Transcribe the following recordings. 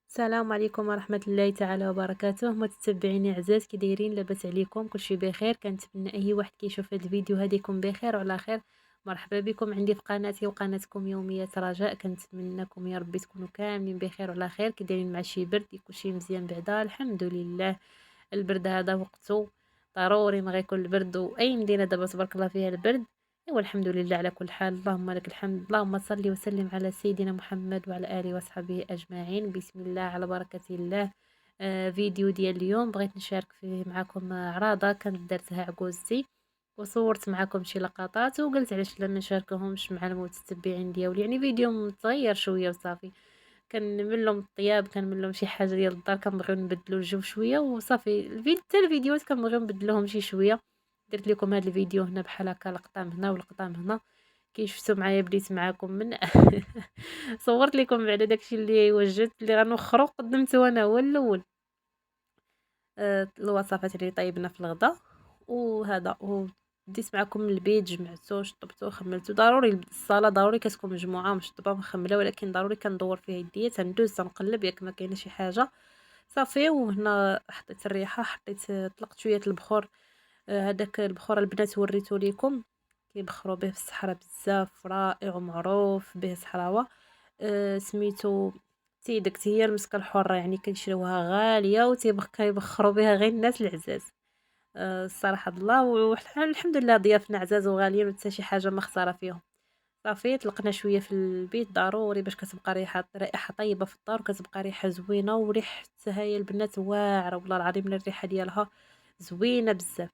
السلام عليكم ورحمة الله تعالى وبركاته، متتبعيني عزاز كي دايرين؟ لاباس عليكم؟ كلشي بخير؟ كنتمنى اي واحد كيشوف هذا الفيديو هذا يكون بخير وعلى خير. مرحبا بكم عندي في قناتي وقناتكم يوميات رجاء. كنتمنىكم يا ربي تكونوا كاملين بخير وعلى خير. كي دايرين مع شي برد؟ كلشي مزيان بعدا الحمد لله. البرد هذا وقته ضروري ما غيكون البرد، واي مدينه دابا تبارك الله فيها البرد. ايوا الحمد لله على كل حال، اللهم لك الحمد. اللهم صل وسلم على سيدنا محمد وعلى اله وصحبه اجمعين. بسم الله على بركه الله. فيديو ديال اليوم بغيت نشارك فيه معكم عراضه كانت درتها عكوزتي، وصورت معكم شي لقطات وقلت علاش لا ما نشاركهمش مع المتتبعين ديالي. يعني فيديو متغير شويه وصافي. كنمل لهم الطياب، كنمل لهم شي حاجه ديال الدار، كنبغيو نبدلوا الجو شويه وصافي. حتى الفيديوهات كنبغيو نبدلوهم شي شويه. درت لكم هذا الفيديو هنا بحال هكا، لقطه من هنا ولقطه من هنا. كي شفتوا معايا بديت معاكم من صورت لكم بعدا داكشي اللي وجدت اللي غنوخرو قدمته انا هو الاول. الوصفات اللي طيبنا في الغدا وهذا، وديت معكم البيت جمعته شطبته خملته. ضروري الصاله ضروري كتكون مجموعه مشطبه مخمله، ولكن ضروري كندور فيها يديا تندوز تنقلب ياك ما كاينه شي حاجه صافي. وهنا حطيت الريحه، حطيت طلقت شويه البخور. هذاك البخور البنات وريته لكم، كيبخروا به في الصحراء بزاف، رائع ومعروف به صحراوه. سميتو تيدك هي المسكه الحره، يعني كنشريوها غاليه كيبخروا بها غير الناس العزاز. الصراحه الله الحمد لله ضيافنا عزاز وغاليين وحتى شي حاجه ما خساره فيهم. صافي طلقنا شويه في البيت ضروري باش كتبقى رائحه طيبه في الدار، وكتبقى ريحه زوينه وريحتها هي البنات واعره والله العظيم. الريحه ديالها زوينه بزاف.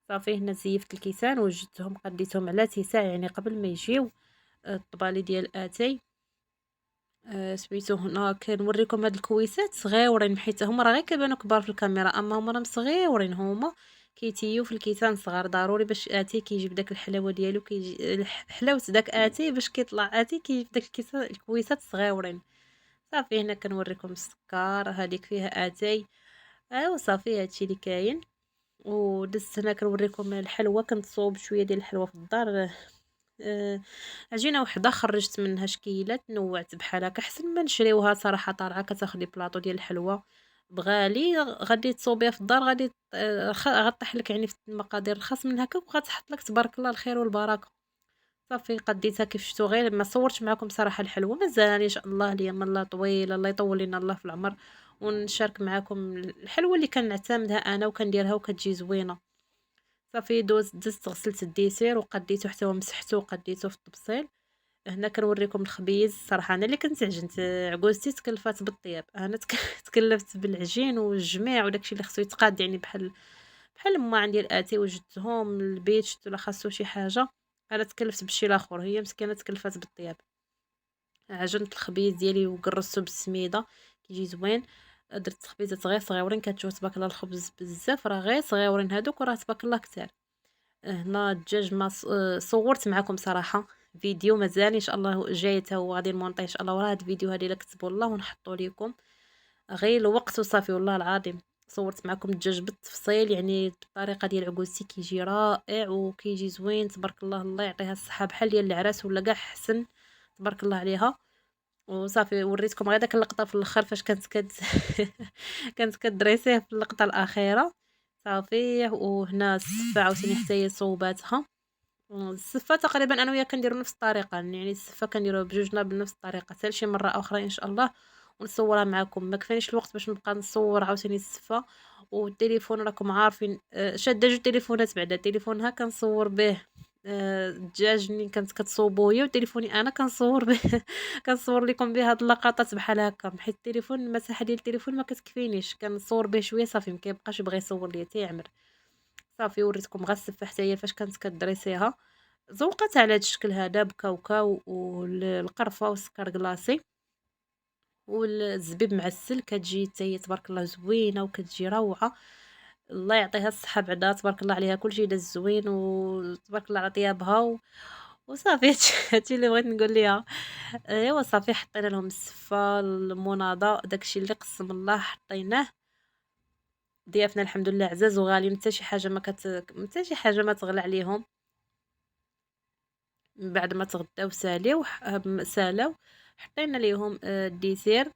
صافي هنا زيفت الكيسان وجدتهم قديتهم على تيساع يعني قبل ما يجيو. الطبالي ديال اتاي. سميتو هنا كنوريكم هاد الكويسات صغيورين، حيت هما راه غير كيبانو كبار في الكاميرا اما هما راهم صغيورين. هما كيتيو في الكيسان صغار، ضروري باش اتي كيجيب داك الحلاوه ديالو، كيجي حلاوه داك اتي باش كيطلع اتي كيجيب داك الكيسان الكويسات صغيورين. صافي هنا كنوريكم السكر، هذيك فيها اتاي. ايوا صافي هادشي اللي كاين. ودزت هنا كنوريكم الحلوى، كنت صوب شويه ديال الحلوى في الدار. عجينه وحده خرجت منها شكيلات، نوعت بحال هكا احسن ما نشريوها صراحه طالعه كتاخدي بلاطو ديال الحلوى بغالي. غادي تصوبيها في الدار غادي غطيح لك يعني في المقادير رخص من هكا، وغتحط لك تبارك الله الخير والبركه. صافي قديتها كيف شفتوا، غير ما صورتش معكم صراحه الحلوى، مازال ان شاء الله اليوم الله طويل، الله يطول لنا الله في العمر ونشارك معكم الحلوى اللي كنعتمدها انا وكنديرها وكتجي زوينه. صافي دزت غسلت الديسير وقديته حتى هو مسحته وقديته في الطبسيل. هنا كنوريكم الخبيز. صراحه انا اللي كنت عجنت، عكوزتي تكلفات بالطياب، انا تكلفت بالعجين والجميع وداكشي اللي خصو يتقاد، يعني بحال ما عندي الاتي وجدتهم البيت شفتو لا خاصو شي حاجه. انا تكلفت بشي الاخر، هي مسكينه تكلفات بالطياب. عجنت الخبيز ديالي وقرصته بالسميده كيجي زوين. درت خبيزات غير صغيورين، كتشوف تبارك الله الخبز بزاف راه غير صغيورين هادوك وراه تبارك الله كتار. هنا الدجاج ما صورت معكم صراحه فيديو مازال ان شاء الله جاي حتى هو غادي نمونطيه ان شاء الله وراه هاد الفيديو هادي لا كتبوا الله ونحطوا لكم غير الوقت وصافي. والله العظيم صورت معكم الدجاج بالتفصيل يعني بالطريقه ديال عكوزتي، كيجي رائع وكيجي زوين تبارك الله. الله يعطيها الصحه بحال ديال العراس ولا كاع حسن تبارك الله عليها. وصافي وريتكم غير داك اللقطه في الاخر فاش كانت كانت كدريسيه في اللقطه الاخيره. صافي وهنا السفه عاوتاني حتى هي صوباتها. السفه تقريبا انا وياه كنديروا نفس الطريقه، يعني السفه كنديروها بجوجنا بنفس الطريقه حتى شي مره اخرى ان شاء الله ونصورها معكم. ما كفانيش الوقت باش نبقى نصور عاوتاني السفه. والتليفون راكم عارفين، شاده جوج تليفونات بعدا، تليفونها كنصور به الدجاج ملي كانت كتصوبو هي، وتليفوني انا كنصور به كنصور لكم به هاد اللقطات بحال هكا، حيت التليفون المساحه ديال التليفون ما كتكفينيش، كنصور به شويه صافي ما كيبقاش يبغي يصور ليا تيعمر. صافي وريتكم غير السفه حتى هي فاش كانت كدريسيها. زوقت على هاد الشكل هذا بكاوكاو والقرفه والسكر كلاصي والزبيب معسل، كتجي حتى هي تبارك الله زوينه وكتجي روعه. الله يعطيها الصحه بعدا تبارك الله عليها، كلشي داز زوين وتبارك الله على طيابها وصافي هادشي اللي بغيت نقول ليها. ايوا صافي حطينا لهم السفه المناضه داكشي اللي قسم الله حطيناه. ضيافنا الحمد لله عزاز وغاليين، حتى شي حاجه حتى شي حاجه ما تغلى عليهم. من بعد ما تغداو سالاو حطينا ليهم الديسير.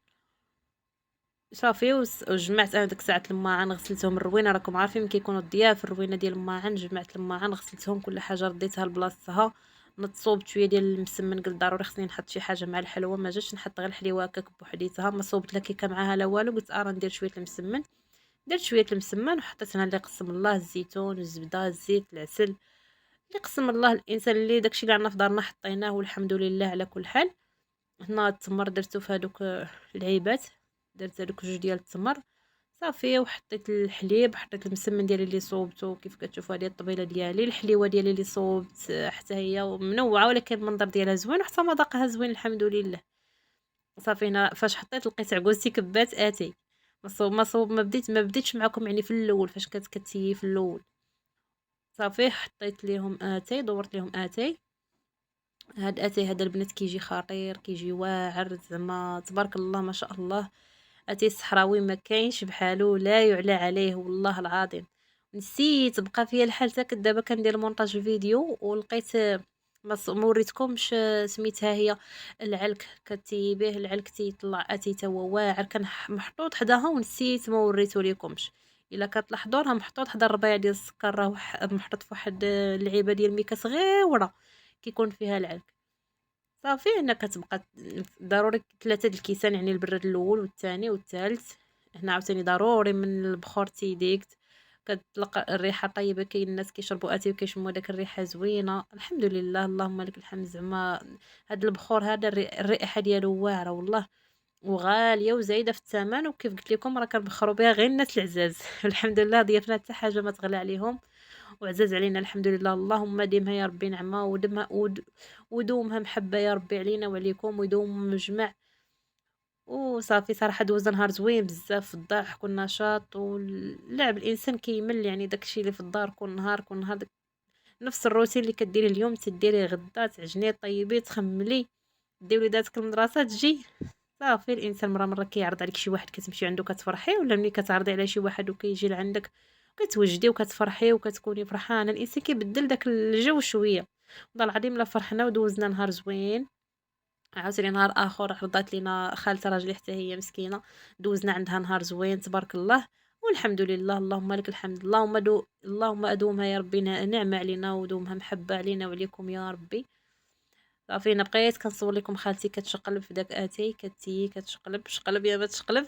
صافي وجمعت انا ديك الساعات الماعن غسلتهم الروينه، راكم عارفين ملي كيكونوا الضياف الروينه ديال الماعن، جمعت الماعن غسلتهم كل حاجه رديتها لبلاصتها. نصوبت شويه ديال المسمن، قلت ضروري خصني نحط شي حاجه مع الحلوه، ما جاتش نحط غير الحليوه هكاك بوحديتها، ما صوبت لا كيكه معاها لا والو، قلت راه ندير شويه المسمن. درت شويه المسمن وحطيت هنا اللي قسم الله الزيتون الزبده الزيت العسل، اللي قسم الله الانسان، اللي داكشي اللي عندنا في دارنا حطيناه والحمد لله على كل حال. هنا التمر درتو في هادوك العيبات، درت هادوك جوج ديال التمر صافي، وحطيت الحليب، حطيت المسمن ديالي اللي صوبته كيف كتشوفوا، هذه الطبيله ديالي، الحليوه ديالي اللي صوبت حتى هي منوعه ولكن المنظر ديالها زوين، وحتى مذاقها زوين الحمد لله. صافي هنا فاش حطيت لقيت عكوزتي كبات اتاي، ما بديتش معكم يعني في الاول فاش كتسيي في الاول. صافي حطيت ليهم اتاي، دورت ليهم اتاي. هاد اتاي هذا البنات كيجي خطير، كيجي واعر زعما تبارك الله ما شاء الله. اتاي الصحراوي ما كاينش بحالو، لا يعلى عليه والله العظيم. نسيت بقى فيا الحال حتى دابا كندير مونتاج الفيديو ولقيت ما وريتكمش سميتها هي العلك، كتيبيه العلك تيطلع اتاي تا هو واعر، كان محطوط حداها ونسيت ما وريتو ليكمش. الا كتلاحظوا راه محطوط حدا الربيع ديال السكر، راه محطوط في واحد اللعيبه ديال ميكا صغيره كيكون فيها العلك. صافي هنا كتبقى ضروري 3 د الكيسان، يعني البراد الاول والثاني والثالث. هنا عاوتاني ضروري من البخور تيديكت، كتطلق الريحه طيبه، كاين الناس كيشربوا اتاي وكيشموا داك الريحه زوينه الحمد لله اللهم لك الحمد. زعما هاد البخور هذا الرائحه ديالو واعره والله، وغاليه وزايده في الثمن، وكيف قلت لكم راه كنبخروا بها غير الناس العزاز الحمد لله ضيافنا حتى حاجه ما تغلى عليهم، وعزاز علينا الحمد لله. اللهم ديمها يا ربي نعمة، ودومها محبة يا ربي علينا وعليكم، ويدوم مجمع. وصافي صراحة دوزنا نهار زوين بزاف في الضحك والنشاط واللعب، الانسان كيمل يعني داكشي اللي في الدار كل نهار نفس الروتين اللي كديريه اليوم تديريه غدا، تعجني طيبي تخملي ديري وليداتك المدرسة تجي. صافي الانسان مرة كيعرض عليك شي واحد كتمشي عنده كتفرحي، ولا ملي كتعرضي على شي واحد وكيجي لعندك كتوجدي وكتفرحي وكتكوني فرحانه، الانسان كيبدل داك الجو شويه. والله العظيم لا فرحنا ودوزنا نهار زوين. عاوتاني نهار اخر عرضات لينا خالتي راجلي حتى هي مسكينه، دوزنا عندها نهار زوين تبارك الله، والحمد لله اللهم لك الحمد. اللهم ادومها يا ربي نعمه علينا، ودومها محبه علينا وعليكم يا ربي. صافي انا بقيت كنصور لكم خالتي كتشقلب في داك اتاي، كتشقلب شقلب يا ما تشقلب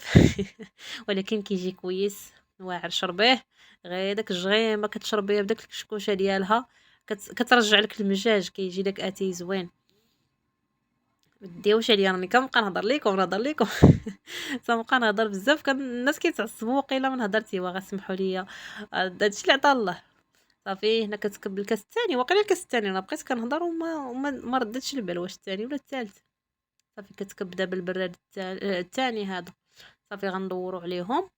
ولكن كيجي كويس واعر. شربيه غير داك الجغيمه كتشربيه بداك الكشكوشه ديالها، كترجع لك المزاج، كيجي داك اتاي زوين. مديوش عليا راني كنبقى نهضر لكم تنبقى نهضر بزاف، كان الناس كيتعصبوا وقيله من هضرتي، غسمحوا ليا هادشي اللي عطا الله. صافي هنا كتكب الكاس الثاني، واقيلا الكاس الثاني انا بقيت كنهضر وما ردتش البال واش الثاني ولا الثالث. صافي كتكب دابا البراد الثاني هذا. صافي غندوروا عليهم،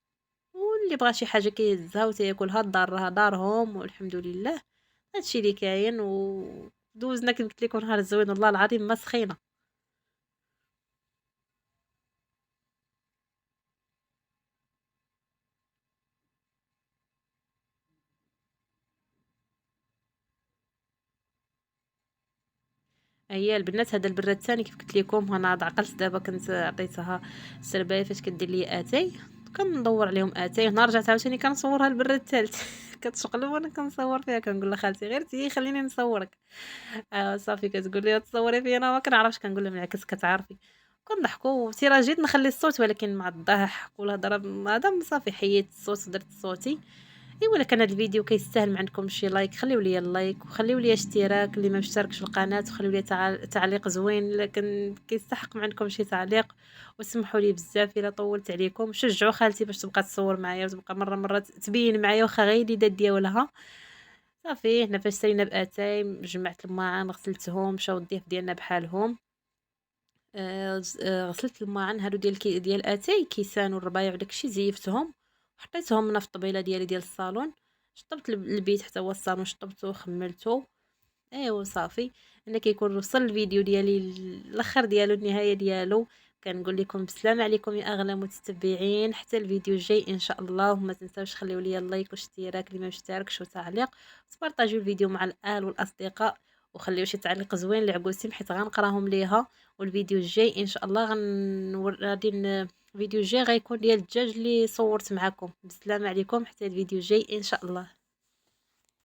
واللي بغى شي حاجه كيهزها وتاكلها، الدار راها دارهم والحمد لله. هادشي اللي كاين، ودوزنا كيف قلت لكم نهار زوين والله العظيم ما سخينا. هي البنات هذا البراد الثاني كيف قلت لكم انا عاد عقلت دابا، كنت عطيتها السربايه فاش كدير لي اتاي كندور عليهم اتاي. هنا رجعت عاوتاني كنصورها البراد الثالث كتشقلب وانا كنصور فيها، كنقول لها خالتي غير تي خليني نصورك. صافي كتقول لي تصوري فيا انا ما كنعرفش، كنقول لها بالعكس كتعرفي. كنضحكوا جيت نخلي الصوت ولكن مع الضحك والهضره هذا صافي حيدت الصوت ودرت صوتي. ايوا كان هذا الفيديو كيستاهل من عندكم شي لايك، خليو لي اللايك وخليو لي اشتراك اللي ما مشتركش في القناه، وخليو لي تعليق زوين، لكن كيستحق من عندكم شي تعليق. وسمحوا لي بزاف الا طولت عليكم، شجعوا خالتي باش تبقى تصور معايا وتبقى مره تبين معايا واخا غير اليدات ديالها. صافي حنا فاش سالينا باتاي جمعت الماعن غسلتهم، مشاو الضيف ديالنا بحالهم. غسلت الماعن هادو ديال اتاي كيسان والربايع وداكشي زيفتهم، وحطيتهم هنا في الطبيله ديالي ديال الصالون. شطبت البيت حتى هو الصالون شطبته وخملته. ايوا صافي انا كيكون وصل الفيديو ديالي الاخر ديالو النهايه ديالو. كنقول لكم بسلام عليكم يا اغلى متتبعين، حتى الفيديو الجاي ان شاء الله. وما تنساوش خليو لي اللايك والاشتراك اللي ما مشتركش وتعليق، وتبارطاجيو الفيديو مع الاهل والاصدقاء، وخليو شي تعليق زوين لعقوسيم حيت غنقراهم ليها. والفيديو الجاي ان شاء الله غادي الفيديو الجاي غيكون ديال الدجاج اللي صورت معكم. بالسلامة عليكم حتى الفيديو الجاي ان شاء الله.